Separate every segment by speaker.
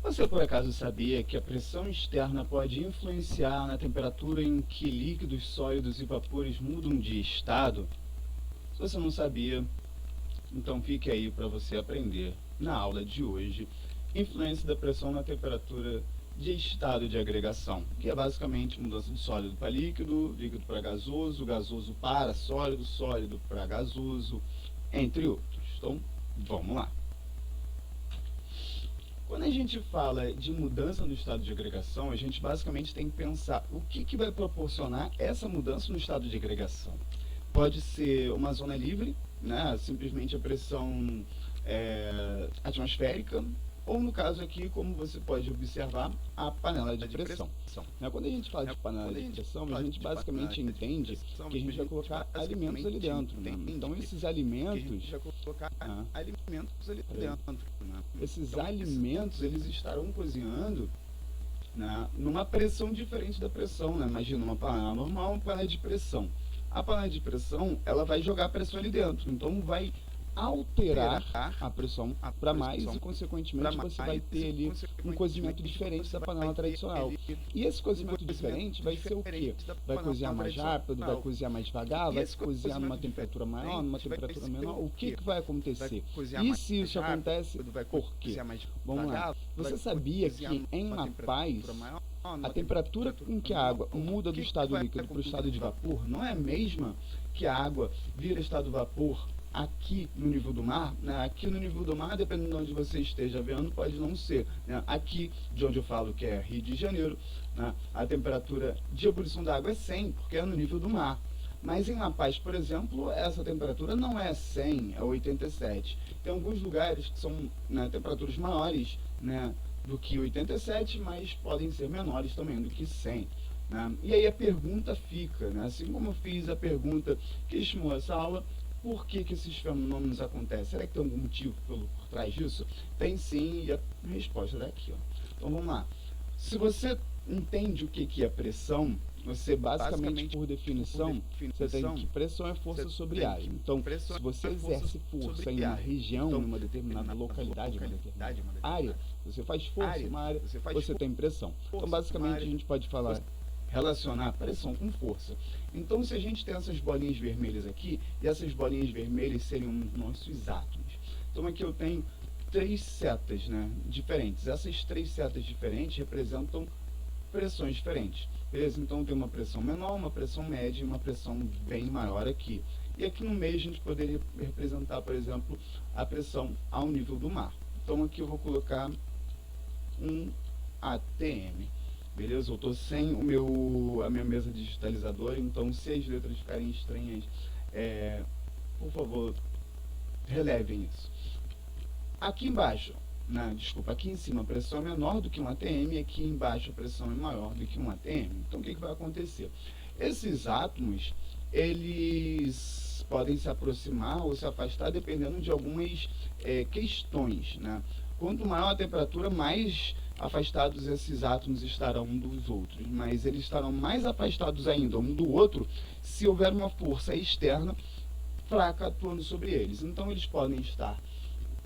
Speaker 1: Você por acaso sabia que a pressão externa pode influenciar na temperatura em que líquidos, sólidos e vapores mudam de estado? Se você não sabia, então fique aí para você aprender na aula de hoje. Influência da pressão na temperatura de estado de agregação, que é basicamente mudança de sólido para líquido, líquido para gasoso, gasoso para sólido, sólido para gasoso, entre outros. Então, vamos lá. Quando a gente fala de mudança no estado de agregação, a gente basicamente tem que pensar o que vai proporcionar essa mudança no estado de agregação. Pode ser uma zona livre, né, simplesmente a pressão atmosférica, ou no caso aqui, como você pode observar, a panela de pressão. Quando a gente fala de panela de pressão, a gente basicamente entende que a gente vai colocar alimentos ali dentro, né? Então esses alimentos, eles estarão cozinhando, né, numa pressão diferente da pressão, né? Imagina uma panela normal, uma panela de pressão. A panela de pressão, ela vai jogar a pressão ali dentro, então vai alterar a pressão para mais e, consequentemente, você vai ter ali um cozimento diferente da panela tradicional. E esse cozimento diferente vai ser o quê? Vai cozinhar mais rápido, vai cozinhar mais devagar, vai cozinhar numa temperatura maior, numa temperatura menor? O que vai acontecer? E se isso acontece, por quê? Vamos lá. Você sabia que em La Paz, a temperatura com que a água muda do estado líquido para o estado de vapor não é a mesma que a água vira estado vapor aqui no nível do mar, né? Aqui no nível do mar, dependendo de onde você esteja vendo, pode não ser, né? Aqui, de onde eu falo que é Rio de Janeiro, né, a temperatura de ebulição da água é 100, porque é no nível do mar. Mas em La Paz, por exemplo, essa temperatura não é 100, é 87. Tem alguns lugares que são, né, temperaturas maiores, né, do que 87, mas podem ser menores também do que 100. Né? E aí a pergunta fica, né? Assim como eu fiz a pergunta que estimulou essa aula, por que esses fenômenos acontecem? Será que tem algum motivo por trás disso? Tem sim, e a resposta é daqui. Ó. Então vamos lá. Se você entende o que é pressão, você basicamente, por definição, você tem que pressão é força sobre área. Então, se você exerce força em uma região, em uma determinada localidade, uma determinada área, você faz força em uma área, você tem pressão. Então, basicamente, a gente pode relacionar pressão com força. Então, se a gente tem essas bolinhas vermelhas aqui, e essas bolinhas vermelhas seriam nossos átomos. Então, aqui eu tenho três setas, né, diferentes. Essas três setas diferentes representam pressões diferentes. Beleza? Então, tem uma pressão menor, uma pressão média e uma pressão bem maior aqui. E aqui no meio a gente poderia representar, por exemplo, a pressão ao nível do mar. Então, aqui eu vou colocar um ATM. Beleza? Eu estou sem a minha mesa digitalizadora, então se as letras ficarem estranhas, por favor, relevem isso. Aqui embaixo, desculpa, aqui em cima a pressão é menor do que um ATM, e aqui embaixo a pressão é maior do que um ATM. Então o que vai acontecer? Esses átomos, eles podem se aproximar ou se afastar dependendo de algumas questões, né? Quanto maior a temperatura, mais afastados esses átomos estarão um dos outros, mas eles estarão mais afastados ainda um do outro se houver uma força externa fraca atuando sobre eles. Então eles podem estar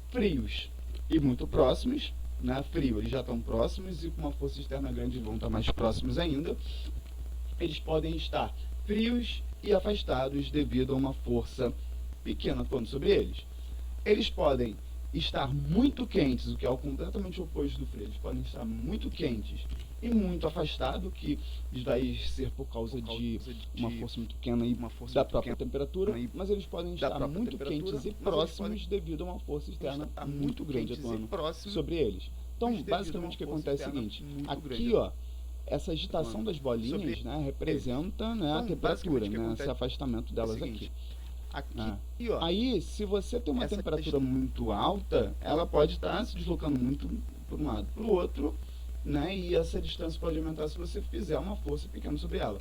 Speaker 1: frios e muito próximos, né? Frio, eles já estão próximos, e com uma força externa grande vão estar mais próximos ainda. Eles podem estar frios e afastados devido a uma força pequena atuando sobre eles. Eles podem estar muito quentes, o que é o completamente oposto do frio. Eles podem estar muito quentes e muito afastados, que vai ser por causa de uma força muito pequena e da própria temperatura, mas eles podem estar muito quentes e próximos devido a uma força externa muito grande atuando sobre eles. Então, basicamente o que acontece é o seguinte, aqui, ó, essa agitação das bolinhas, né, representa, né, a temperatura, né, esse afastamento delas aqui. Aí, se você tem uma temperatura muito alta, ela pode estar se deslocando muito para um lado para o outro, né? E essa distância pode aumentar se você fizer uma força pequena sobre ela.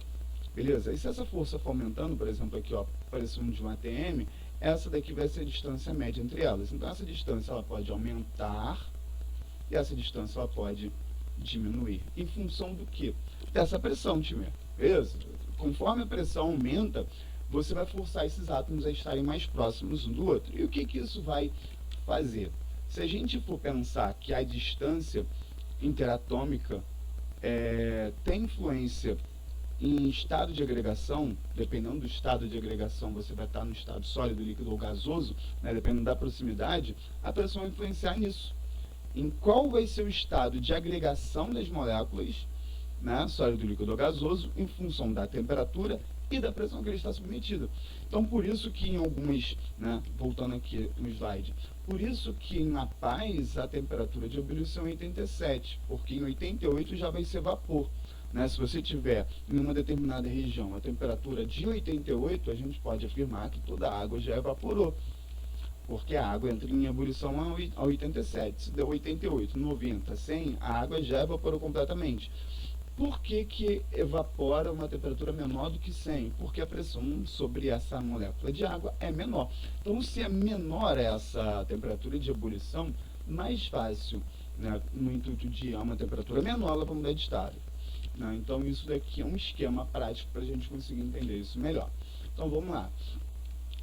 Speaker 1: Beleza? E se essa força for aumentando, por exemplo, aqui, ó, apareceu um de um ATM, essa daqui vai ser a distância média entre elas. Então, essa distância ela pode aumentar e essa distância ela pode diminuir. Em função do quê? Dessa pressão, time. Beleza? Conforme a pressão aumenta, você vai forçar esses átomos a estarem mais próximos um do outro. E o que isso vai fazer? Se a gente for pensar que a distância interatômica tem influência em estado de agregação. Dependendo do estado de agregação, você vai estar no estado sólido, líquido ou gasoso, né? Dependendo da proximidade, a pressão vai influenciar nisso. Em qual vai ser o estado de agregação das moléculas, né, sólido, líquido ou gasoso, em função da temperatura e da pressão que ele está submetido. Então, por isso que em algumas, né, voltando aqui no slide, por isso que em La Paz a temperatura de ebulição é 87, porque em 88 já vai ser vapor. Né? Se você tiver em uma determinada região a temperatura de 88, a gente pode afirmar que toda a água já evaporou, porque a água entra em ebulição a 87. Se deu 88, 90, 100, a água já evaporou completamente. Por que evapora uma temperatura menor do que 100? Porque a pressão sobre essa molécula de água é menor. Então, se é menor essa temperatura de ebulição, mais fácil, né, no intuito de uma temperatura menor, ela vai mudar de estado. Né? Então, isso daqui é um esquema prático para a gente conseguir entender isso melhor. Então, vamos lá.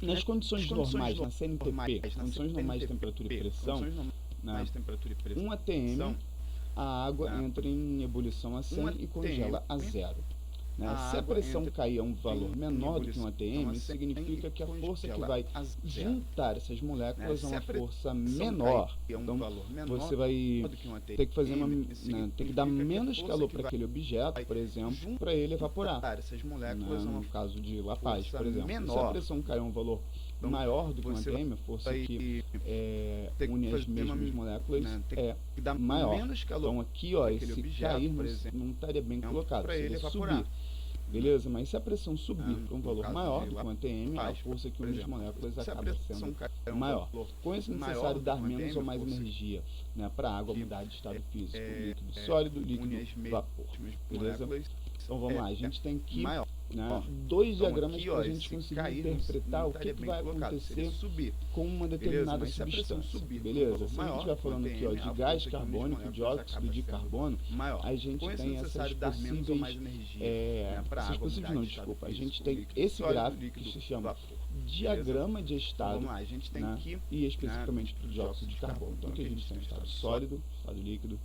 Speaker 1: Nas condições normais, na CNTP, condições normais de temperatura e pressão, né, 1 atm, a água entra em ebulição a 100 e congela a 0. Né? Se a pressão cair a um valor menor do que 1 atm, significa que a força que vai juntar essas moléculas é uma força menor. Então, você vai ter que fazer ter que dar menos calor para aquele objeto, por exemplo, para ele evaporar. Né? No caso de La Paz, por exemplo. Se a pressão cair a um valor maior do que 1 atm, a força que une as mesmas moléculas é maior. Então aqui, ó, esse cair não estaria bem colocado, seria subir. Beleza? Mas se a pressão subir para um valor maior do que 1 atm, a força que une as moléculas acaba sendo maior. Com isso é necessário dar menos ou mais energia, né, para a água mudar de estado físico, líquido sólido, líquido vapor. Beleza? Então vamos lá, a gente tem aqui, né, dois diagramas para a gente conseguir interpretar o que vai acontecer com uma determinada substância. Beleza? Se a gente estiver falando aqui, ó, de gás carbônico, dióxido de carbono, a gente tem essas possíveis, a gente tem esse gráfico que se chama diagrama de estado, né, e especificamente para o dióxido de carbono. Então aqui a gente tem o estado sólido, estado líquido,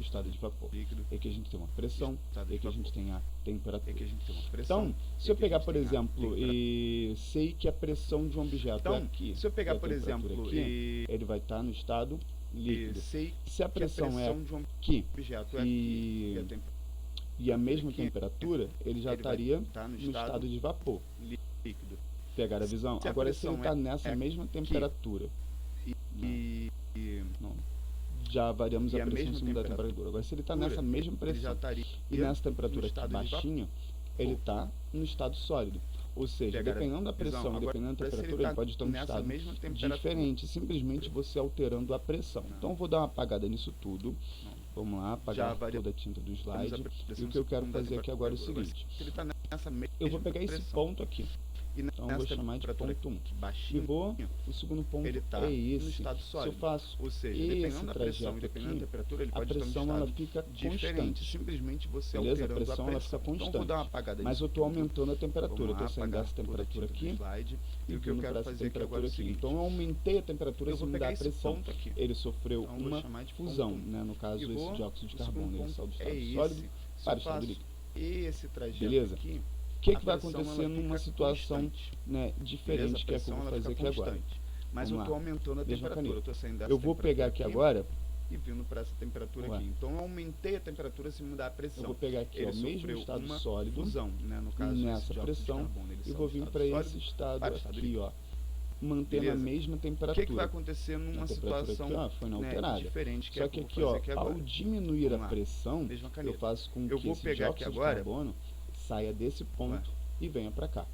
Speaker 1: estado de vapor. E aqui a gente tem uma pressão, e aqui a gente tem a temperatura. Então, se eu pegar, por exemplo, e sei que a pressão de um objeto é aqui, se eu pegar, por exemplo, aqui, ele vai estar no estado líquido. Se a pressão é aqui e a mesma temperatura, ele já estaria no estado de vapor. Pegar a visão? Agora, se ele está nessa mesma temperatura, já variamos a pressão em cima da temperatura. Agora, se ele está nessa mesma pressão e nessa temperatura aqui baixinha, ele está no estado sólido. Ou seja, dependendo da pressão, dependendo da temperatura, ele pode estar no estado diferente, simplesmente você alterando a pressão. Então, eu vou dar uma apagada nisso tudo. Vamos lá, apagar toda a tinta do slide. E o que eu quero fazer aqui agora é o seguinte. Eu vou pegar esse ponto aqui. Então eu vou chamar de ponto 1. E vou, o segundo ponto é esse. Se eu faço esse trajeto aqui, a pressão ela fica constante. Beleza? A pressão ela fica constante. Mas eu estou aumentando a temperatura. Eu estou saindo dessa temperatura aqui e vindo para essa temperatura aqui. Então eu aumentei a temperatura sem mudar a pressão. Ele sofreu uma fusão, né? No caso esse dióxido de carbono. Ele saiu do estado sólido para o estado líquido. Beleza? O que vai acontecer numa situação, né, diferente, que é o que eu vou fazer aqui agora? Mas eu estou aumentando a temperatura, eu estou saindo dessa. Eu vou pegar aqui agora e vindo para essa temperatura aqui. Então eu aumentei a temperatura sem mudar a pressão. Eu vou pegar aqui o mesmo estado sólido, né, no caso nessa pressão, e vou vir para esse estado aqui, ó, mantendo a mesma temperatura. O que vai acontecer numa situação aqui, ó, foi inalterada, diferente? Só que aqui, ó, ao diminuir a pressão, eu faço com que esse dióxido de carbono saia desse ponto e venha para cá.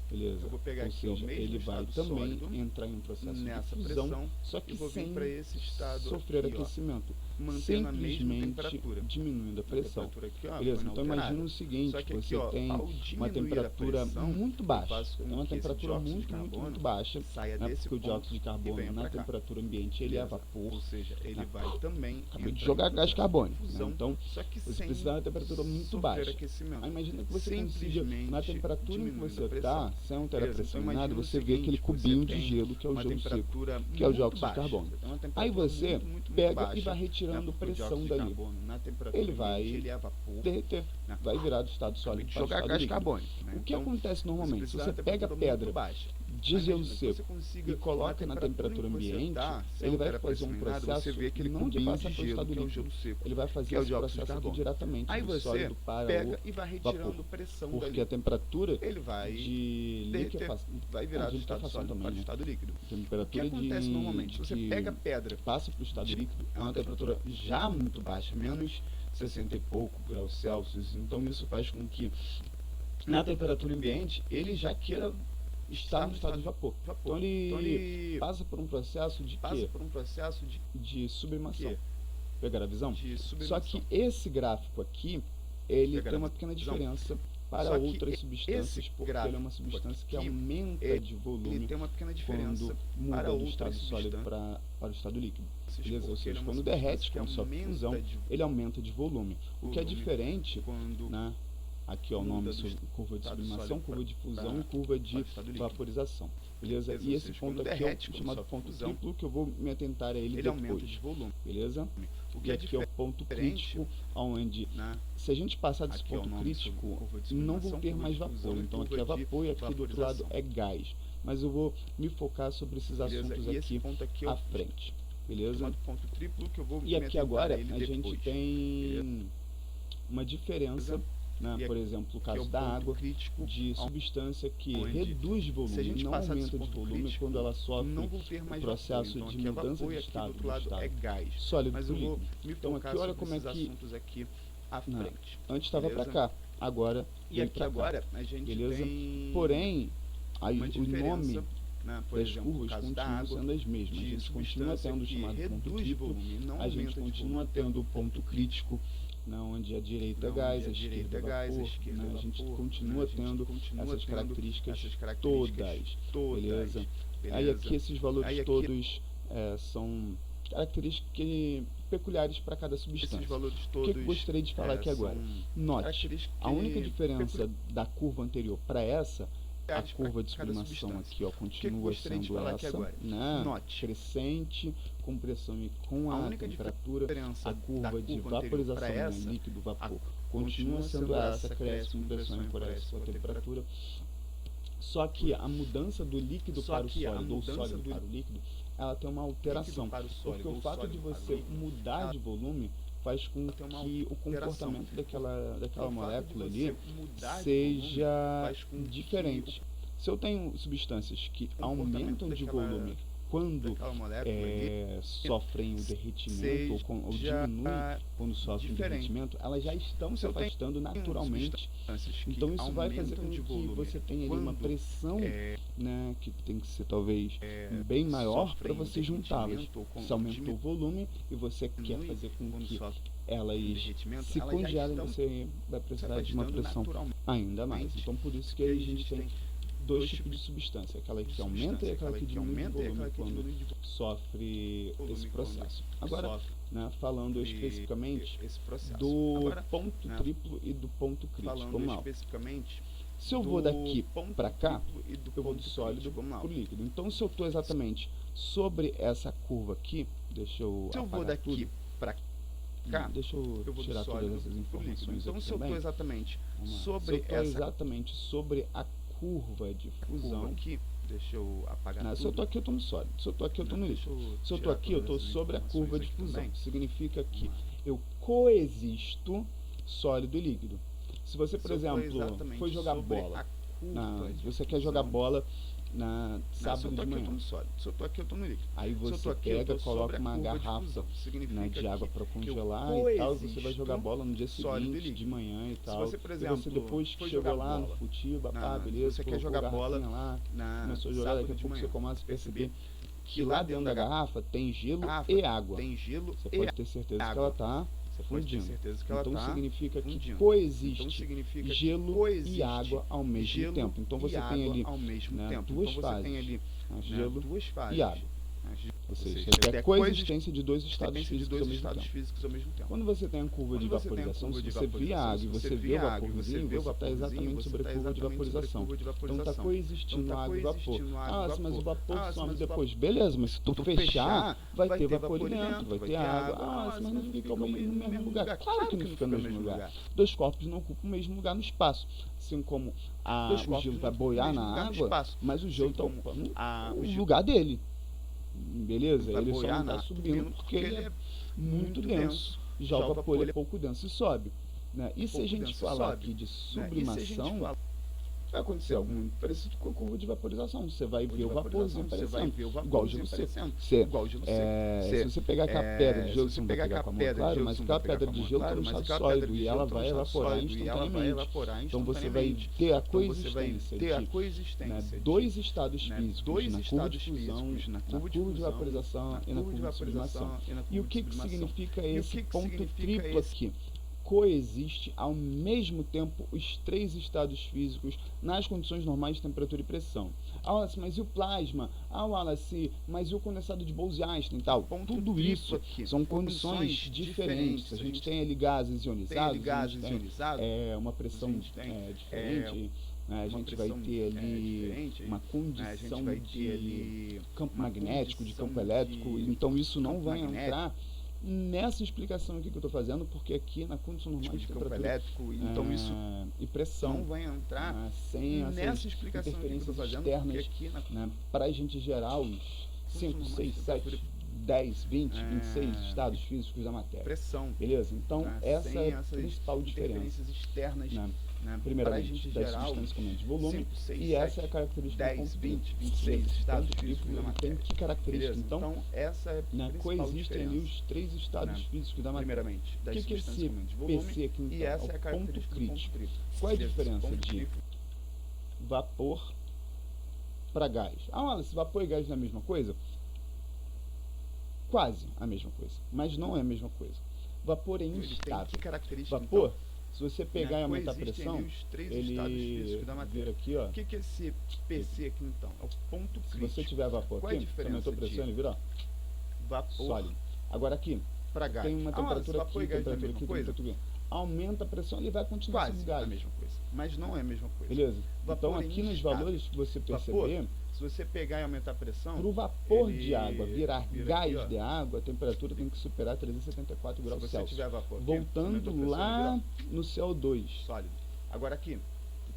Speaker 1: Beleza? Ou seja, ele vai também entrar em um processo de fusão, só que sem sofrer aquecimento, simplesmente diminuindo a pressão. Beleza? Então imagina o seguinte, você tem uma temperatura muito baixa, uma temperatura muito baixa, né, porque o dióxido de carbono na temperatura ambiente ele é vapor, ou seja, ele vai também acabei de jogar gás carbônico, né? Então você precisa de uma temperatura muito baixa. Aí imagina que você consiga, na temperatura em que você está, sem alterar a pressão nem nada, você vê aquele cubinho de gelo que é o gelo seco, que é o dióxido de carbono. Aí você pega e vai retirando gerando pressão dali.
Speaker 2: Na temperatura
Speaker 1: Ele vai
Speaker 2: ele é vapor,
Speaker 1: derreter,
Speaker 2: né?
Speaker 1: vai virar do estado sólido para o
Speaker 2: jogar
Speaker 1: estado
Speaker 2: gás
Speaker 1: líquido.
Speaker 2: carbônico, né?
Speaker 1: O que
Speaker 2: Então,
Speaker 1: acontece normalmente? Se
Speaker 2: precisa
Speaker 1: você
Speaker 2: de uma
Speaker 1: pega
Speaker 2: temperatura muito
Speaker 1: pedra
Speaker 2: baixa.
Speaker 1: de gelo
Speaker 2: Imagina que você
Speaker 1: seco
Speaker 2: consiga,
Speaker 1: e coloca na temperatura
Speaker 2: em que você
Speaker 1: ambiente,
Speaker 2: tá, sem
Speaker 1: ele vai
Speaker 2: alterar
Speaker 1: fazer um
Speaker 2: pressão nem nada,
Speaker 1: processo
Speaker 2: você vê aquele
Speaker 1: não de
Speaker 2: cubinho
Speaker 1: passar
Speaker 2: de
Speaker 1: para o
Speaker 2: gelo,
Speaker 1: estado
Speaker 2: que é o
Speaker 1: líquido.
Speaker 2: gelo seco,
Speaker 1: Ele vai fazer
Speaker 2: que é o
Speaker 1: esse
Speaker 2: dióxido de
Speaker 1: processo aqui
Speaker 2: carbono.
Speaker 1: diretamente
Speaker 2: Aí
Speaker 1: do
Speaker 2: você
Speaker 1: sólido para
Speaker 2: pega
Speaker 1: o
Speaker 2: e vai
Speaker 1: vapor,
Speaker 2: retirando pressão
Speaker 1: porque
Speaker 2: dali.
Speaker 1: a temperatura
Speaker 2: Ele vai
Speaker 1: de
Speaker 2: derreter,
Speaker 1: liquefação,
Speaker 2: vai virar do estado
Speaker 1: liquefação
Speaker 2: sólido
Speaker 1: também,
Speaker 2: para o
Speaker 1: né?
Speaker 2: estado líquido.
Speaker 1: A
Speaker 2: O que
Speaker 1: temperatura
Speaker 2: acontece normalmente? Você
Speaker 1: que
Speaker 2: pega pedra,
Speaker 1: passa para o estado
Speaker 2: de-
Speaker 1: líquido é uma temperatura já muito baixa, menos 60 e pouco graus Celsius. Então isso faz com que na temperatura ambiente ele já queira estar no estado de vapor. Então ele passa por um processo de quê? De sublimação.
Speaker 2: quê?
Speaker 1: Pegaram a visão?
Speaker 2: De
Speaker 1: Só
Speaker 2: sublimação.
Speaker 1: que esse gráfico aqui, ele
Speaker 2: Pegaram
Speaker 1: tem uma
Speaker 2: a
Speaker 1: pequena
Speaker 2: visão?
Speaker 1: diferença para
Speaker 2: Só que
Speaker 1: outras
Speaker 2: esse
Speaker 1: substâncias, porque ele é uma
Speaker 2: gráfico
Speaker 1: substância que
Speaker 2: aqui,
Speaker 1: aumenta
Speaker 2: ele
Speaker 1: de
Speaker 2: Ele
Speaker 1: volume
Speaker 2: tem uma pequena diferença
Speaker 1: quando muda
Speaker 2: para
Speaker 1: do
Speaker 2: outras
Speaker 1: estado sólido
Speaker 2: substâncias,
Speaker 1: para o estado líquido. Beleza? Ou
Speaker 2: porque ele
Speaker 1: seja,
Speaker 2: é uma
Speaker 1: quando
Speaker 2: substância
Speaker 1: derrete,
Speaker 2: que
Speaker 1: quando sofre
Speaker 2: aumenta
Speaker 1: fusão,
Speaker 2: de
Speaker 1: ele aumenta de volume. O que é
Speaker 2: volume
Speaker 1: diferente,
Speaker 2: quando
Speaker 1: né? Aqui ó, o
Speaker 2: muda
Speaker 1: nome
Speaker 2: do
Speaker 1: sobre curva de
Speaker 2: estado
Speaker 1: sublimação,
Speaker 2: sólido
Speaker 1: curva de fusão
Speaker 2: para-
Speaker 1: e curva de
Speaker 2: para o estado líquido.
Speaker 1: vaporização. Beleza?
Speaker 2: Beleza?
Speaker 1: E
Speaker 2: Ou
Speaker 1: esse
Speaker 2: seja,
Speaker 1: ponto
Speaker 2: quando
Speaker 1: aqui
Speaker 2: derrete,
Speaker 1: é o
Speaker 2: quando
Speaker 1: chamado
Speaker 2: sofre
Speaker 1: ponto
Speaker 2: fusão,
Speaker 1: triplo, que eu vou me atentar a ele
Speaker 2: ele aumenta
Speaker 1: depois.
Speaker 2: de volume.
Speaker 1: Beleza?
Speaker 2: O
Speaker 1: E
Speaker 2: que é
Speaker 1: aqui é o ponto
Speaker 2: diferente,
Speaker 1: crítico, onde
Speaker 2: né?
Speaker 1: se a gente passar desse
Speaker 2: Aqui é o
Speaker 1: ponto
Speaker 2: nome sobre
Speaker 1: crítico,
Speaker 2: curva de
Speaker 1: não
Speaker 2: sublimação,
Speaker 1: vão ter
Speaker 2: curva
Speaker 1: mais
Speaker 2: de
Speaker 1: vapor.
Speaker 2: fusão e
Speaker 1: Então aqui
Speaker 2: curva
Speaker 1: é vapor e aqui do outro lado
Speaker 2: vaporização.
Speaker 1: é gás. Mas eu vou me focar sobre esses
Speaker 2: Beleza?
Speaker 1: assuntos
Speaker 2: E esse
Speaker 1: aqui
Speaker 2: ponto aqui é
Speaker 1: à
Speaker 2: o
Speaker 1: frente. Beleza?
Speaker 2: chamado ponto triplo, que eu vou
Speaker 1: E
Speaker 2: me
Speaker 1: aqui
Speaker 2: atentar
Speaker 1: agora
Speaker 2: a ele
Speaker 1: a gente
Speaker 2: depois.
Speaker 1: tem uma diferença, né?
Speaker 2: E
Speaker 1: Por
Speaker 2: aqui
Speaker 1: exemplo, o
Speaker 2: que é
Speaker 1: caso
Speaker 2: o
Speaker 1: da
Speaker 2: ponto
Speaker 1: água,
Speaker 2: crítico,
Speaker 1: de substância que
Speaker 2: onde,
Speaker 1: reduz de
Speaker 2: se a
Speaker 1: volume,
Speaker 2: gente
Speaker 1: não
Speaker 2: passar desse
Speaker 1: aumenta de
Speaker 2: ponto
Speaker 1: volume
Speaker 2: crítico,
Speaker 1: quando ela sofre
Speaker 2: não vou ter mais
Speaker 1: o processo
Speaker 2: vapor. Então
Speaker 1: de
Speaker 2: aqui é
Speaker 1: mudança
Speaker 2: vapor
Speaker 1: de
Speaker 2: e aqui do
Speaker 1: estado,
Speaker 2: outro lado é gás.
Speaker 1: sólido
Speaker 2: Mas
Speaker 1: para
Speaker 2: eu vou
Speaker 1: líquido.
Speaker 2: me
Speaker 1: Então
Speaker 2: focar
Speaker 1: aqui olha
Speaker 2: sobre
Speaker 1: como é
Speaker 2: esses
Speaker 1: que
Speaker 2: assuntos aqui à
Speaker 1: Não.
Speaker 2: frente.
Speaker 1: antes estava para
Speaker 2: Beleza?
Speaker 1: cá, agora
Speaker 2: E
Speaker 1: vem
Speaker 2: aqui
Speaker 1: para cá.
Speaker 2: agora a gente
Speaker 1: Beleza?
Speaker 2: tem
Speaker 1: Porém, aí
Speaker 2: uma
Speaker 1: o
Speaker 2: diferença,
Speaker 1: nome
Speaker 2: né? Por
Speaker 1: das
Speaker 2: exemplo, no
Speaker 1: curvas
Speaker 2: caso da
Speaker 1: continuam
Speaker 2: água,
Speaker 1: sendo as mesmas. A
Speaker 2: de
Speaker 1: gente continua
Speaker 2: substância
Speaker 1: tendo o
Speaker 2: que
Speaker 1: chamado ponto
Speaker 2: reduz de
Speaker 1: triplo,
Speaker 2: volume, não
Speaker 1: a gente
Speaker 2: aumenta de
Speaker 1: continua
Speaker 2: volume.
Speaker 1: tendo o ponto crítico, né, onde a direita é
Speaker 2: Não,
Speaker 1: gás,
Speaker 2: onde
Speaker 1: a
Speaker 2: a direita
Speaker 1: esquerda
Speaker 2: é
Speaker 1: é
Speaker 2: gás, a
Speaker 1: vapor,
Speaker 2: esquerda
Speaker 1: né,
Speaker 2: é
Speaker 1: a gente
Speaker 2: vapor,
Speaker 1: continua
Speaker 2: né, a gente
Speaker 1: tendo
Speaker 2: continua
Speaker 1: essas
Speaker 2: tendo
Speaker 1: características
Speaker 2: essas
Speaker 1: todas,
Speaker 2: todas,
Speaker 1: beleza?
Speaker 2: beleza?
Speaker 1: Aí aqui esses valores
Speaker 2: Aí aqui-
Speaker 1: todos são características peculiares para cada
Speaker 2: Esses
Speaker 1: substância.
Speaker 2: valores
Speaker 1: O
Speaker 2: todos
Speaker 1: que eu gostaria de falar aqui agora?
Speaker 2: são
Speaker 1: Note,
Speaker 2: características
Speaker 1: a única diferença da curva anterior para essa, a
Speaker 2: peculiares
Speaker 1: curva de
Speaker 2: para cada
Speaker 1: sublimação
Speaker 2: substância.
Speaker 1: aqui ó,
Speaker 2: que eu
Speaker 1: continua
Speaker 2: gostaria de
Speaker 1: sendo
Speaker 2: falar aqui
Speaker 1: essa,
Speaker 2: agora?
Speaker 1: né?
Speaker 2: Note.
Speaker 1: Crescente, com pressão e com
Speaker 2: A
Speaker 1: a
Speaker 2: única
Speaker 1: temperatura,
Speaker 2: diferença
Speaker 1: a
Speaker 2: da
Speaker 1: curva de
Speaker 2: curva anterior
Speaker 1: vaporização,
Speaker 2: para
Speaker 1: né,
Speaker 2: essa,
Speaker 1: líquido vapor,
Speaker 2: a-
Speaker 1: continua sendo essa, cresce com pressão e cresce com a temperatura. Só que a mudança do líquido
Speaker 2: Só
Speaker 1: para o
Speaker 2: que a
Speaker 1: sólido ou
Speaker 2: mudança
Speaker 1: sólido
Speaker 2: do
Speaker 1: para o líquido, ela tem uma alteração.
Speaker 2: para o sólido
Speaker 1: Porque o
Speaker 2: ou
Speaker 1: fato de
Speaker 2: sólido para o
Speaker 1: você
Speaker 2: líquido,
Speaker 1: mudar
Speaker 2: ela
Speaker 1: de volume faz com
Speaker 2: tem uma
Speaker 1: que o
Speaker 2: alteração.
Speaker 1: comportamento daquela
Speaker 2: O fato de
Speaker 1: molécula
Speaker 2: você
Speaker 1: ali
Speaker 2: mudar de
Speaker 1: seja
Speaker 2: volume faz com que
Speaker 1: diferente. Se eu tenho substâncias que
Speaker 2: comportamento
Speaker 1: aumentam de
Speaker 2: daquela-
Speaker 1: volume quando
Speaker 2: daquela molécula ali
Speaker 1: sofrem o derretimento ou
Speaker 2: seja
Speaker 1: diminuem quando sofrem o
Speaker 2: diferente.
Speaker 1: derretimento, elas já estão se
Speaker 2: Se eu tenho
Speaker 1: afastando naturalmente.
Speaker 2: substâncias que
Speaker 1: Então isso vai fazer com
Speaker 2: aumentam de
Speaker 1: que
Speaker 2: volume
Speaker 1: você tenha ali uma
Speaker 2: quando,
Speaker 1: pressão,
Speaker 2: é,
Speaker 1: né, que tem que ser talvez bem maior para
Speaker 2: sofrem
Speaker 1: você
Speaker 2: o
Speaker 1: juntá-las.
Speaker 2: derretimento ou com-
Speaker 1: Se aumentou o volume e você quer
Speaker 2: diminui
Speaker 1: fazer com
Speaker 2: quando
Speaker 1: que
Speaker 2: sofre
Speaker 1: elas
Speaker 2: derretimento,
Speaker 1: se
Speaker 2: elas já
Speaker 1: congelem,
Speaker 2: estão
Speaker 1: você vai
Speaker 2: se
Speaker 1: precisar de uma
Speaker 2: afastando
Speaker 1: pressão
Speaker 2: naturalmente.
Speaker 1: ainda mais. Então por isso que
Speaker 2: E
Speaker 1: a
Speaker 2: aí
Speaker 1: gente tem dois tipos de substância, aquela que aumenta e aquela que diminui de volume quando sofre
Speaker 2: volume
Speaker 1: esse
Speaker 2: quando
Speaker 1: processo. Agora,
Speaker 2: sofre
Speaker 1: né, falando especificamente
Speaker 2: esse processo.
Speaker 1: do
Speaker 2: Agora,
Speaker 1: ponto
Speaker 2: né,
Speaker 1: triplo e do ponto crítico.
Speaker 2: falando
Speaker 1: Vamos lá.
Speaker 2: especificamente
Speaker 1: Se eu
Speaker 2: do
Speaker 1: vou daqui
Speaker 2: ponto
Speaker 1: para cá,
Speaker 2: triplo e do
Speaker 1: eu vou do
Speaker 2: ponto
Speaker 1: sólido
Speaker 2: crítico. Vamos lá.
Speaker 1: para o líquido. Então, se eu estou exatamente sobre essa curva aqui, deixa eu
Speaker 2: Se eu vou
Speaker 1: apagar
Speaker 2: daqui
Speaker 1: tudo.
Speaker 2: para cá,
Speaker 1: Deixa eu
Speaker 2: eu vou do
Speaker 1: tirar todas
Speaker 2: sólido
Speaker 1: essas
Speaker 2: pro líquido.
Speaker 1: informações
Speaker 2: Então,
Speaker 1: aqui
Speaker 2: se eu
Speaker 1: também.
Speaker 2: estou exatamente
Speaker 1: Vamos lá.
Speaker 2: sobre
Speaker 1: Se eu estou
Speaker 2: essa
Speaker 1: exatamente sobre a curva de
Speaker 2: curva
Speaker 1: fusão,
Speaker 2: aqui, deixa eu apagar
Speaker 1: né, se eu
Speaker 2: tudo.
Speaker 1: estou aqui, eu estou no sólido. Se eu estou aqui, eu estou no
Speaker 2: Deixa
Speaker 1: líquido.
Speaker 2: eu
Speaker 1: Se eu estou
Speaker 2: tirar
Speaker 1: aqui, eu estou
Speaker 2: todas essas
Speaker 1: sobre a curva de
Speaker 2: informações aqui
Speaker 1: fusão.
Speaker 2: também.
Speaker 1: Significa que
Speaker 2: Vamos lá.
Speaker 1: eu coexisto sólido e líquido. Se você, por
Speaker 2: Se eu tô
Speaker 1: exemplo,
Speaker 2: exatamente
Speaker 1: foi jogar
Speaker 2: sobre
Speaker 1: bola,
Speaker 2: a curva de
Speaker 1: você quer jogar
Speaker 2: fusão,
Speaker 1: bola na
Speaker 2: né, se eu
Speaker 1: sábado
Speaker 2: tô
Speaker 1: de
Speaker 2: aqui, eu tô
Speaker 1: manhã.
Speaker 2: no sólido. Se eu tô aqui, eu tô no líquido.
Speaker 1: Aí
Speaker 2: Se eu tô
Speaker 1: você
Speaker 2: aqui, eu
Speaker 1: pega,
Speaker 2: tô
Speaker 1: coloca
Speaker 2: sobre a
Speaker 1: uma
Speaker 2: curva de
Speaker 1: garrafa,
Speaker 2: fusão.
Speaker 1: né,
Speaker 2: Significa
Speaker 1: de água para
Speaker 2: que eu
Speaker 1: congelar e tal, você vai
Speaker 2: coexisto
Speaker 1: jogar bola no dia
Speaker 2: sólido e
Speaker 1: seguinte,
Speaker 2: líquido.
Speaker 1: de manhã e
Speaker 2: Se
Speaker 1: tal.
Speaker 2: você, por
Speaker 1: E
Speaker 2: exemplo,
Speaker 1: você depois que
Speaker 2: foi
Speaker 1: chegou
Speaker 2: jogar
Speaker 1: lá no
Speaker 2: bola,
Speaker 1: futiba, pá,
Speaker 2: na-
Speaker 1: beleza,
Speaker 2: você quer
Speaker 1: colocou
Speaker 2: jogar
Speaker 1: a
Speaker 2: bola
Speaker 1: garrafinha lá,
Speaker 2: na
Speaker 1: começou a jogar,
Speaker 2: sábado
Speaker 1: daqui a
Speaker 2: de
Speaker 1: pouco
Speaker 2: manhã.
Speaker 1: você começa a perceber
Speaker 2: que
Speaker 1: que lá dentro da garrafa tem gelo e água.
Speaker 2: tem gelo
Speaker 1: Você
Speaker 2: e
Speaker 1: pode ter certeza que
Speaker 2: água.
Speaker 1: ela está
Speaker 2: Você pode ter
Speaker 1: fundindo.
Speaker 2: certeza que ela
Speaker 1: Então
Speaker 2: tá
Speaker 1: significa que
Speaker 2: fundindo.
Speaker 1: coexiste
Speaker 2: Então significa que
Speaker 1: gelo
Speaker 2: coexiste
Speaker 1: e água ao mesmo
Speaker 2: gelo
Speaker 1: tempo. Então
Speaker 2: e
Speaker 1: você tem
Speaker 2: água
Speaker 1: ali,
Speaker 2: ao mesmo
Speaker 1: né,
Speaker 2: tempo.
Speaker 1: duas
Speaker 2: Então você tem
Speaker 1: fases,
Speaker 2: ali,
Speaker 1: né,
Speaker 2: né,
Speaker 1: gelo
Speaker 2: duas fases,
Speaker 1: e água.
Speaker 2: né,
Speaker 1: Ou seja,
Speaker 2: seja,
Speaker 1: você tem
Speaker 2: tem
Speaker 1: a
Speaker 2: a
Speaker 1: coexistência de dois estados
Speaker 2: Existência de
Speaker 1: físicos
Speaker 2: dois
Speaker 1: ao mesmo
Speaker 2: estados
Speaker 1: tempo.
Speaker 2: físicos ao mesmo tempo.
Speaker 1: Quando você tem a curva de
Speaker 2: Quando você tem a
Speaker 1: vaporização,
Speaker 2: curva
Speaker 1: se
Speaker 2: de
Speaker 1: você vê a água e
Speaker 2: vaporização,
Speaker 1: você
Speaker 2: se
Speaker 1: vê o
Speaker 2: vê a água e você
Speaker 1: vaporzinho,
Speaker 2: vê o
Speaker 1: você está
Speaker 2: vaporzinho,
Speaker 1: exatamente
Speaker 2: você
Speaker 1: sobre a
Speaker 2: tá
Speaker 1: curva de
Speaker 2: exatamente sobre a
Speaker 1: vaporização.
Speaker 2: curva de
Speaker 1: Então está
Speaker 2: vaporização.
Speaker 1: coexistindo
Speaker 2: Então tá
Speaker 1: água e vapor.
Speaker 2: coexistindo água e
Speaker 1: Mas o
Speaker 2: vapor.
Speaker 1: vapor
Speaker 2: Ah,
Speaker 1: some
Speaker 2: mas o
Speaker 1: depois. Beleza, mas se tu fechar, vai ter vapor
Speaker 2: ali
Speaker 1: dentro, vai ter água. Ah, mas não fica no mesmo lugar. Claro que não fica no mesmo lugar. Dois corpos não ocupam o mesmo lugar no espaço. Assim como o gelo vai boiar na água, mas o gelo está ocupando o lugar dele. Beleza? Ele só não está subindo porque ele é muito denso. Já o vapor ele é pouco denso e sobe. Né? E se a gente falar aqui de sublimação, vai acontecer algo parecido com a curva de vaporização. Você vai ver o vaporzinho aparecendo, igual o gelo seco. Se você pegar aquela pedra de gelo, você não vai pegar com a mão, claro, mas aquela pedra de gelo está no estado sólido e ela vai evaporar instantaneamente. Então você vai ter a coexistência de dois estados físicos na curva de fusão, na curva de vaporização e na curva de sublimação. E o que significa esse ponto triplo aqui? Coexiste ao mesmo tempo os três estados físicos nas condições normais de temperatura e pressão. Ah, Wallace, mas e o plasma? Ah, Wallace, mas e o condensado de Bose-Einstein e tal? Tudo isso são condições diferentes. A gente tem ali gases ionizados, uma pressão diferente. A gente vai ter ali uma condição de campo magnético, de campo elétrico. Então isso não vai entrar nessa explicação aqui que eu estou fazendo, porque aqui na condição normal de temperatura
Speaker 2: elétrico, então isso
Speaker 1: e pressão
Speaker 2: não vai entrar
Speaker 1: sem
Speaker 2: nessa explicação
Speaker 1: interferências
Speaker 2: que eu estou fazendo,
Speaker 1: externas, para a gente gerar os 5, 6, 7, 10, 20, 26 estados físicos da matéria.
Speaker 2: Pressão.
Speaker 1: Beleza? Então essa é a principal diferença.
Speaker 2: Externas,
Speaker 1: primeiramente, das substâncias com menos volume,
Speaker 2: 5, 6,
Speaker 1: e essa é a característica
Speaker 2: 10, 20, 26 estados físicos da matéria.
Speaker 1: Tem que característica? Então,
Speaker 2: essa é a
Speaker 1: coexistem ali os três estados físicos da matéria.
Speaker 2: Primeiramente, das
Speaker 1: o que é esse PC aqui, então?
Speaker 2: E essa é a
Speaker 1: ponto crítico.
Speaker 2: crítico.
Speaker 1: Qual é a diferença de vapor para gás? Ah, olha, se vapor e gás é a mesma coisa? Quase a mesma coisa, mas não é a mesma coisa. Vapor é instável. Vapor, então, se você pegar e aumentar a pressão, ele vira aqui, ó.
Speaker 2: O que é esse PC aqui, então? É o ponto crítico.
Speaker 1: Se você tiver vapor aqui, aumentou a pressão, ele vira, ó,
Speaker 2: vapor
Speaker 1: sólido. Agora aqui, tem uma temperatura aqui, temperatura aqui, temperatura aqui. Aumenta a pressão, ele vai continuar sendo gás.
Speaker 2: A mesma coisa, mas não é a mesma coisa.
Speaker 1: Beleza? Então aqui nos valores que você perceber,
Speaker 2: se você pegar e aumentar a pressão,
Speaker 1: para o vapor de água virar gás aqui, de água, a temperatura tem que superar 374 graus Celsius.
Speaker 2: Tiver vapor aqui,
Speaker 1: voltando lá no CO2.
Speaker 2: Sólido. Agora aqui,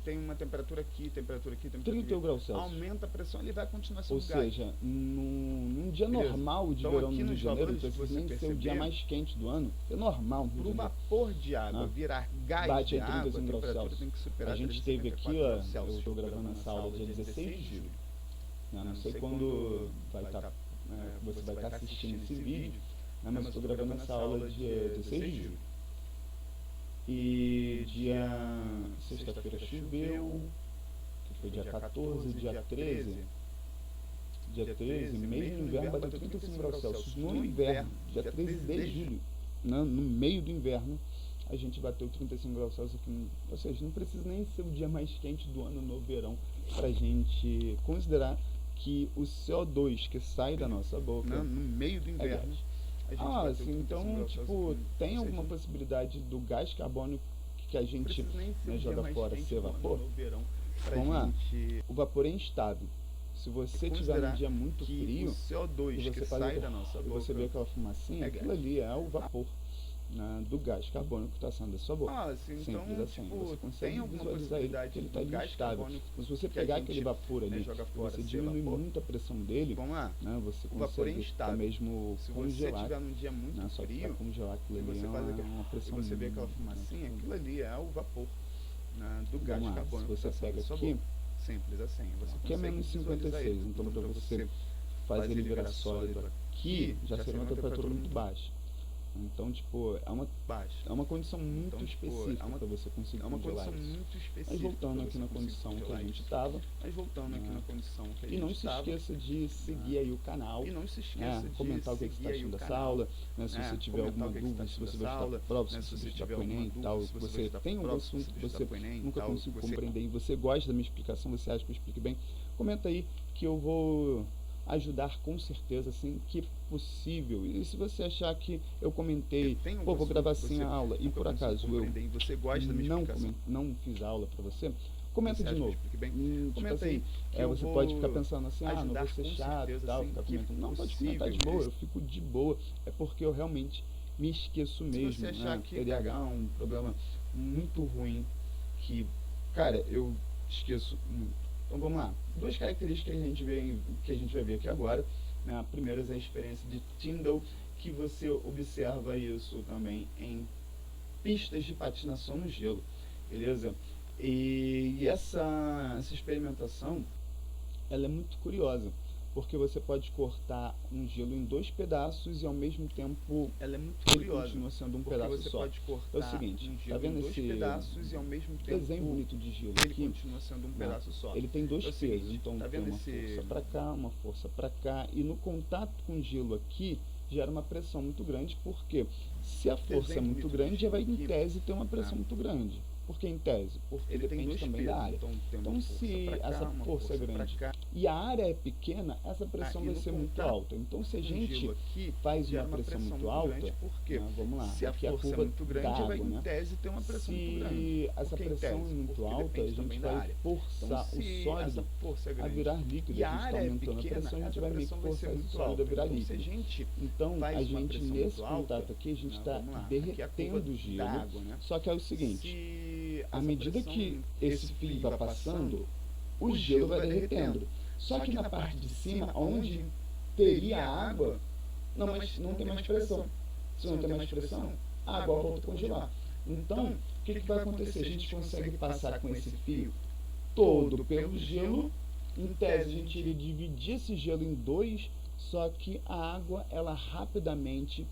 Speaker 2: tem uma temperatura aqui, temperatura
Speaker 1: 31 graus Celsius.
Speaker 2: Aumenta a pressão, ele vai continuar sendo gás.
Speaker 1: Ou seja, num dia normal de verão no Rio de Janeiro, não precisa nem ser o dia mais quente do ano, é normal.
Speaker 2: Para o vapor de água virar gás de água, a temperatura tem que superar.
Speaker 1: A gente teve aqui, ó, eu estou gravando essa aula dia 16 de julho. Não sei quando vai estar, você vai estar assistindo esse vídeo, mas eu estou gravando essa aula dia 16 de julho. E dia sexta-feira choveu, que foi dia 14, dia 13, mesmo no inverno bateu 35 graus Celsius. No inverno, dia 13 de julho, no meio do inverno, a gente bateu 35 graus Celsius aqui. Ou seja, não precisa nem ser o dia mais quente do ano no verão para a gente considerar que o CO2 que sai da nossa boca
Speaker 2: no meio do inverno.
Speaker 1: Sim, então, tipo, tem alguma possibilidade do gás carbônico que a gente joga fora ser vapor? Vamos lá. O vapor é instável. Se você tiver um dia muito frio,
Speaker 2: o CO2
Speaker 1: e você
Speaker 2: que sai da nossa boca,
Speaker 1: você vê aquela fumacinha, aquilo ali é o vapor do gás carbônico que está saindo da sua boca.
Speaker 2: Então,
Speaker 1: assim. Você consegue visualizar ele porque ele está instável. Mas se você pegar aquele vapor ali, você diminui muito a pressão dele, você consegue até mesmo congelar.
Speaker 2: Se você tiver num dia muito frio,
Speaker 1: congelar aquilo ali é uma pressão.
Speaker 2: Você vê aquela fumacinha, aquilo ali é o vapor do gás carbônico.
Speaker 1: Se você pega aqui,
Speaker 2: simples assim, você
Speaker 1: aqui é menos 56, então para você fazer ele virar sólido aqui, já seria uma temperatura muito baixa. Então, tipo, é uma condição muito específica para você conseguir congelar isso. Mas voltando aqui na condição que a gente estava. E não se esqueça de seguir aí o canal. Comentar o que você está achando dessa aula. Se você tiver alguma dúvida, se você vai estudar prova, se você está com o Enem e tal, se você tem algum assunto que você nunca conseguiu compreender e você gosta da minha explicação, você acha que eu explique bem, comenta aí que eu vou ajudar com certeza, assim que possível. E se você achar que eu comentei,
Speaker 2: Tem um
Speaker 1: pô, vou
Speaker 2: assunto
Speaker 1: gravar
Speaker 2: que
Speaker 1: assim
Speaker 2: você
Speaker 1: a aula e
Speaker 2: nunca
Speaker 1: por
Speaker 2: conseguiu
Speaker 1: acaso eu
Speaker 2: compreender e você gosta da minha explicação,
Speaker 1: não fiz a aula pra você, comenta
Speaker 2: você
Speaker 1: de
Speaker 2: acha que eu
Speaker 1: novo.
Speaker 2: expliquei bem?
Speaker 1: Tipo
Speaker 2: Comenta
Speaker 1: assim,
Speaker 2: aí, que eu
Speaker 1: você
Speaker 2: vou
Speaker 1: pode ficar pensando assim, não
Speaker 2: ajudar
Speaker 1: vou ser
Speaker 2: com
Speaker 1: chato e
Speaker 2: certeza,
Speaker 1: tal,
Speaker 2: assim
Speaker 1: ficar
Speaker 2: que
Speaker 1: comentando. Não, pode comentar de
Speaker 2: possível.
Speaker 1: boa, eu fico de boa. É porque eu realmente me esqueço
Speaker 2: Se
Speaker 1: mesmo,
Speaker 2: você achar
Speaker 1: né?
Speaker 2: que
Speaker 1: TDAH é um problema muito ruim que, cara, eu esqueço. Então vamos lá. Duas características que a gente vai ver aqui agora. Né? A primeira é a experiência de Tyndall, que você observa isso também em pistas de patinação no gelo, beleza? E essa experimentação, ela é muito curiosa, porque você pode cortar um gelo em 2 pedaços e ao mesmo tempo
Speaker 2: ela é muito
Speaker 1: ele
Speaker 2: curiosa,
Speaker 1: continua sendo um
Speaker 2: porque
Speaker 1: pedaço
Speaker 2: você
Speaker 1: só.
Speaker 2: pode cortar
Speaker 1: É o seguinte,
Speaker 2: um
Speaker 1: tá
Speaker 2: gelo
Speaker 1: vendo
Speaker 2: em 2
Speaker 1: esse
Speaker 2: pedaços e ao mesmo tempo
Speaker 1: desenho bonito de gelo
Speaker 2: ele
Speaker 1: aqui?
Speaker 2: continua sendo um pedaço só.
Speaker 1: Ele tem 2
Speaker 2: É o
Speaker 1: pesos,
Speaker 2: seguinte,
Speaker 1: então
Speaker 2: tá
Speaker 1: tem
Speaker 2: vendo
Speaker 1: uma força para cá, uma força para cá, e no contato com o gelo aqui gera uma pressão muito grande, porque se a força é muito grande, vai em tese ter uma pressão muito grande. Por que em tese? Porque
Speaker 2: ele tem
Speaker 1: depende
Speaker 2: 2
Speaker 1: também
Speaker 2: pesos,
Speaker 1: da área.
Speaker 2: então tem uma
Speaker 1: Então,
Speaker 2: força
Speaker 1: se
Speaker 2: pra cá,
Speaker 1: essa
Speaker 2: uma
Speaker 1: força é
Speaker 2: pra
Speaker 1: grande
Speaker 2: cá.
Speaker 1: e a área é pequena, essa pressão
Speaker 2: E
Speaker 1: vai
Speaker 2: no
Speaker 1: ser muito
Speaker 2: contato
Speaker 1: alta. Então, se a
Speaker 2: com o
Speaker 1: gente
Speaker 2: gelo aqui,
Speaker 1: faz
Speaker 2: gera
Speaker 1: uma pressão muito alta,
Speaker 2: grande, porque
Speaker 1: vamos lá,
Speaker 2: se a
Speaker 1: aqui
Speaker 2: força é
Speaker 1: curva
Speaker 2: muito
Speaker 1: da
Speaker 2: grande, vai
Speaker 1: água,
Speaker 2: em
Speaker 1: né?
Speaker 2: tese ter uma pressão muito
Speaker 1: Se
Speaker 2: grande.
Speaker 1: essa
Speaker 2: Porque em
Speaker 1: pressão
Speaker 2: tese,
Speaker 1: é muito
Speaker 2: porque
Speaker 1: alta, a
Speaker 2: depende
Speaker 1: gente
Speaker 2: também da
Speaker 1: vai
Speaker 2: área.
Speaker 1: forçar
Speaker 2: Então,
Speaker 1: o
Speaker 2: se
Speaker 1: sólido
Speaker 2: essa força é
Speaker 1: a
Speaker 2: grande
Speaker 1: virar líquido,
Speaker 2: e
Speaker 1: a
Speaker 2: a
Speaker 1: gente está
Speaker 2: área é
Speaker 1: aumentando a
Speaker 2: pequena,
Speaker 1: pressão, a gente
Speaker 2: essa
Speaker 1: vai meio que
Speaker 2: pressão vai ser
Speaker 1: forçar esse
Speaker 2: muito
Speaker 1: sólido
Speaker 2: alta.
Speaker 1: a virar
Speaker 2: Então, se a
Speaker 1: líquido.
Speaker 2: gente
Speaker 1: Então,
Speaker 2: faz
Speaker 1: a
Speaker 2: uma
Speaker 1: gente,
Speaker 2: pressão
Speaker 1: nesse
Speaker 2: muito alta,
Speaker 1: contato aqui, a gente está
Speaker 2: vamos lá, aqui é a curva
Speaker 1: derretendo o
Speaker 2: da
Speaker 1: gelo,
Speaker 2: água, né?
Speaker 1: só que é o seguinte,
Speaker 2: Se
Speaker 1: à
Speaker 2: essa
Speaker 1: medida
Speaker 2: pressão,
Speaker 1: que esse fio vai passando, o
Speaker 2: o
Speaker 1: gelo
Speaker 2: gelo
Speaker 1: vai
Speaker 2: vai
Speaker 1: derretendo. Só que na parte de cima, onde teria água, não tem mais pressão. Se não tem mais pressão, a água volta a congelar. Então, o que vai acontecer? A gente consegue passar com esse fio todo pelo gelo. Em tese, a gente iria dividir esse gelo em 2, só que a água, ela rapidamente,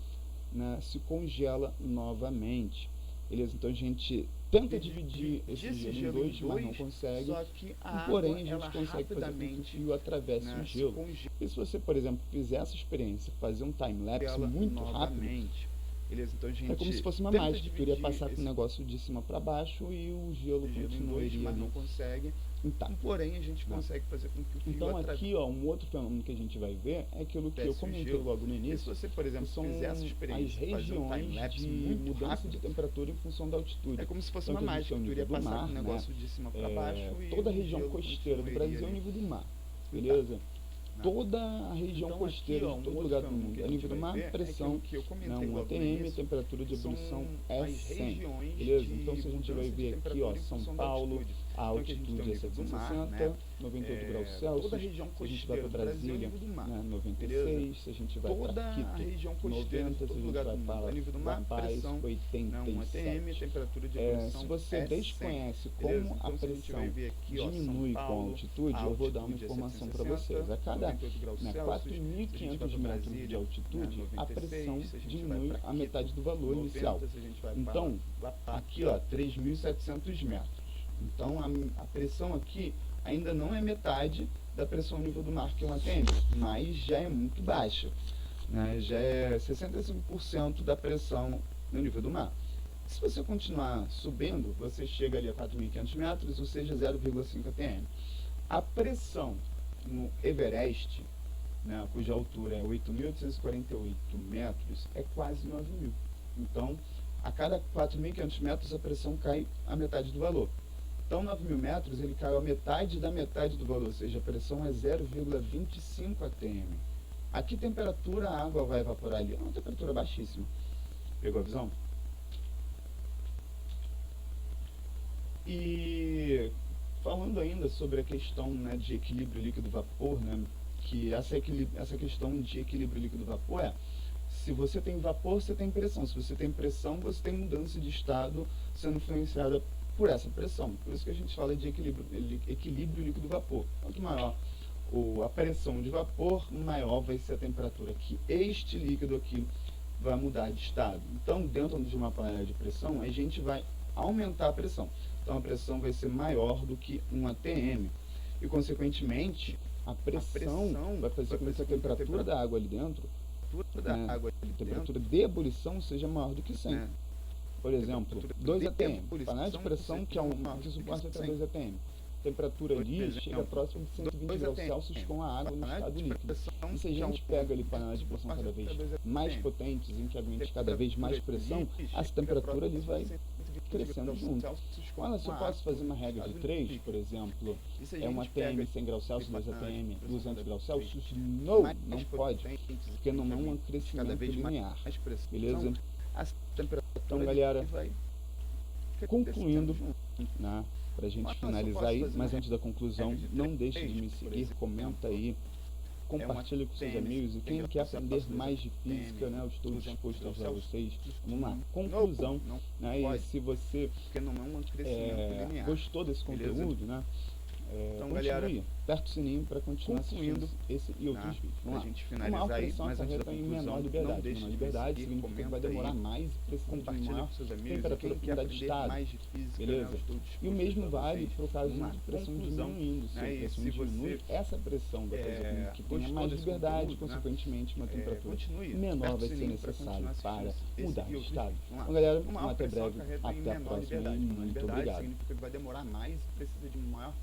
Speaker 1: né, se congela novamente. Beleza? Então, a gente tenta dividir esse gelo em 2, mas não consegue.
Speaker 2: Só que
Speaker 1: Porém, a gente consegue fazer com que o fio atravesse o gelo. E se você, por exemplo, fizer essa experiência, fazer um time-lapse muito rápido,
Speaker 2: beleza? Então, a gente
Speaker 1: é como se fosse uma mágica, tu iria passar com o negócio de cima para baixo e o gelo continuaria
Speaker 2: mas
Speaker 1: ali
Speaker 2: não consegue.
Speaker 1: intacto.
Speaker 2: Porém, a gente consegue fazer com que o fio
Speaker 1: Então aqui, um outro fenômeno que a gente vai ver é aquilo que eu comentei logo no
Speaker 2: E se
Speaker 1: início,
Speaker 2: você, por exemplo,
Speaker 1: que são
Speaker 2: fizer essa experiência,
Speaker 1: as
Speaker 2: fazer um
Speaker 1: regiões
Speaker 2: time-lapse
Speaker 1: de
Speaker 2: muito
Speaker 1: mudança
Speaker 2: rápido,
Speaker 1: de temperatura em função da altitude.
Speaker 2: é como se fosse
Speaker 1: Então,
Speaker 2: uma
Speaker 1: que a gente
Speaker 2: mágica,
Speaker 1: tem o
Speaker 2: tu iria
Speaker 1: nível do
Speaker 2: passar
Speaker 1: mar,
Speaker 2: um negócio de cima para baixo e
Speaker 1: toda a
Speaker 2: o
Speaker 1: região
Speaker 2: gelo
Speaker 1: costeira do
Speaker 2: continuaria
Speaker 1: Brasil é o
Speaker 2: ali.
Speaker 1: nível do mar, beleza? Toda a região
Speaker 2: Então,
Speaker 1: costeira
Speaker 2: aqui,
Speaker 1: de todo
Speaker 2: um
Speaker 1: lugar do
Speaker 2: outro
Speaker 1: mundo
Speaker 2: fenômeno
Speaker 1: é nível do
Speaker 2: que a
Speaker 1: mar,
Speaker 2: gente vai ver é
Speaker 1: pressão,
Speaker 2: aquilo que eu comentei
Speaker 1: um
Speaker 2: logo no
Speaker 1: ATM,
Speaker 2: início,
Speaker 1: temperatura de
Speaker 2: são
Speaker 1: ebulição é
Speaker 2: as
Speaker 1: 100,
Speaker 2: regiões
Speaker 1: beleza?
Speaker 2: de
Speaker 1: Então se a gente vai
Speaker 2: mudança de
Speaker 1: ver aqui,
Speaker 2: temperatura em
Speaker 1: São
Speaker 2: função da
Speaker 1: Paulo,
Speaker 2: altitude.
Speaker 1: a
Speaker 2: Então, que a gente tem
Speaker 1: altitude é
Speaker 2: o nível do mar,
Speaker 1: 760,
Speaker 2: né?
Speaker 1: 98 graus
Speaker 2: Toda a
Speaker 1: Celsius.
Speaker 2: região
Speaker 1: Se a gente vai
Speaker 2: costeira
Speaker 1: para
Speaker 2: do Brasil é
Speaker 1: Brasília,
Speaker 2: nível do mar.
Speaker 1: né, 96.
Speaker 2: Beleza?
Speaker 1: Se a gente vai
Speaker 2: Toda
Speaker 1: para
Speaker 2: a
Speaker 1: Quito,
Speaker 2: região costeira
Speaker 1: 90.
Speaker 2: de
Speaker 1: Se a
Speaker 2: todo
Speaker 1: gente
Speaker 2: lugar
Speaker 1: vai
Speaker 2: do mundo
Speaker 1: para
Speaker 2: é nível do
Speaker 1: La
Speaker 2: mar,
Speaker 1: Paz,
Speaker 2: pressão,
Speaker 1: 87.
Speaker 2: temperatura de ebulição
Speaker 1: Se você
Speaker 2: é 100.
Speaker 1: desconhece
Speaker 2: Beleza?
Speaker 1: como a
Speaker 2: Então, se a gente vai
Speaker 1: pressão
Speaker 2: ver aqui, ó,
Speaker 1: diminui
Speaker 2: São
Speaker 1: com a
Speaker 2: Paulo,
Speaker 1: altitude, eu vou dar uma
Speaker 2: altitude é
Speaker 1: informação para
Speaker 2: 760,
Speaker 1: vocês. A cada
Speaker 2: 98 graus Celsius,
Speaker 1: 4.500 metros de altitude, a pressão diminui a metade do valor
Speaker 2: 90,
Speaker 1: inicial.
Speaker 2: se a gente vai
Speaker 1: Então,
Speaker 2: para
Speaker 1: aqui, ó, 3.700 metros. Então, a pressão aqui ainda não é metade da pressão nível do mar que é um ATM, mas já é muito baixa, né? Já é 65% da pressão no nível do mar. Se você continuar subindo, você chega ali a 4.500 metros, ou seja, 0,5 ATM. A pressão no Everest, né, cuja altura é 8.848 metros, é quase 9.000. Então, a cada 4.500 metros, a pressão cai a metade do valor. Então, 9.000 metros, ele caiu a metade da metade do valor, ou seja, a pressão é 0,25 atm. A que temperatura a água vai evaporar ali? É uma temperatura baixíssima. Pegou a visão? E falando ainda sobre a questão, né, de equilíbrio líquido-vapor, né, que essa questão de equilíbrio líquido-vapor se você tem vapor, você tem pressão. Se você tem pressão, você tem mudança de estado sendo influenciada por essa pressão. Por isso que a gente fala de equilíbrio líquido-vapor. Quanto maior a pressão de vapor, maior vai ser a temperatura que este líquido aqui vai mudar de estado. Então, dentro de uma panela de pressão, a gente vai aumentar a pressão. Então, a pressão vai ser maior do que 1 atm. E, consequentemente, a pressão vai fazer com que a temperatura da água ali dentro, a temperatura de ebulição seja maior do que 100. Por exemplo, 2 atm. Panela de pressão que suporta até 2 atm. temperatura ali
Speaker 2: Por exemplo,
Speaker 1: chega próximo de 120
Speaker 2: 2
Speaker 1: graus
Speaker 2: atm.
Speaker 1: Celsius com a água no
Speaker 2: Panela
Speaker 1: estado
Speaker 2: de
Speaker 1: líquido.
Speaker 2: pressão,
Speaker 1: E se a
Speaker 2: que é
Speaker 1: gente pega ali panelas de pressão cada vez mais potentes, em que aguente cada vez mais pressão, essa temperatura ali vai crescendo junto. Olha, se eu posso fazer uma regra de 3, por exemplo, é uma ATM 100 graus Celsius, 2 ATM 200 graus Celsius? Não pode, porque não é um crescimento linear, beleza? Então, galera, concluindo, né, pra gente finalizar aí, mas antes da conclusão, não deixe de me seguir, comenta aí, compartilhe com seus amigos, e quem quer aprender mais de física, né, eu estou disposto a ajudar vocês. Vamos lá, conclusão, né, e se você gostou desse conteúdo, né,
Speaker 2: então,
Speaker 1: continue,
Speaker 2: galera,
Speaker 1: aperta o sininho para continuar assistindo esse e outros vídeos. Vamos lá.
Speaker 2: Gente
Speaker 1: Uma
Speaker 2: finalizar aí,
Speaker 1: pressão
Speaker 2: mas antes da
Speaker 1: acarreta em menor
Speaker 2: conclusão,
Speaker 1: liberdade.
Speaker 2: não deixe
Speaker 1: Menor
Speaker 2: de
Speaker 1: liberdade
Speaker 2: seguir,
Speaker 1: significa que vai demorar
Speaker 2: comenta
Speaker 1: mais e precisa de
Speaker 2: compartilha
Speaker 1: maior
Speaker 2: com seus amigos,
Speaker 1: temperatura
Speaker 2: quem quer
Speaker 1: profundidade de
Speaker 2: aprender
Speaker 1: estado.
Speaker 2: mais de física,
Speaker 1: Beleza?
Speaker 2: né, eu estou
Speaker 1: E o
Speaker 2: disposto
Speaker 1: mesmo
Speaker 2: a ajudar
Speaker 1: vale
Speaker 2: vocês.
Speaker 1: para o caso
Speaker 2: Vamos lá,
Speaker 1: de pressão
Speaker 2: conclusão,
Speaker 1: diminuindo. Se a
Speaker 2: né,
Speaker 1: pressão
Speaker 2: e se
Speaker 1: diminui,
Speaker 2: você,
Speaker 1: essa pressão vai fazer com que tenha
Speaker 2: gostou
Speaker 1: mais
Speaker 2: desse
Speaker 1: liberdade,
Speaker 2: conteúdo, né,
Speaker 1: consequentemente uma temperatura
Speaker 2: continue,
Speaker 1: menor
Speaker 2: aperta o
Speaker 1: vai ser
Speaker 2: sininho pra
Speaker 1: necessária
Speaker 2: continuar
Speaker 1: para
Speaker 2: assistindo esse
Speaker 1: mudar
Speaker 2: e
Speaker 1: de
Speaker 2: outros
Speaker 1: estado.
Speaker 2: vídeos. Vamos lá.
Speaker 1: Então, galera,
Speaker 2: Uma
Speaker 1: até
Speaker 2: pressão
Speaker 1: breve,
Speaker 2: acarreta em
Speaker 1: até a
Speaker 2: menor
Speaker 1: próxima e
Speaker 2: liberdade. Menor
Speaker 1: muito
Speaker 2: liberdade
Speaker 1: obrigado.
Speaker 2: significa que vai demorar mais e precisa de maior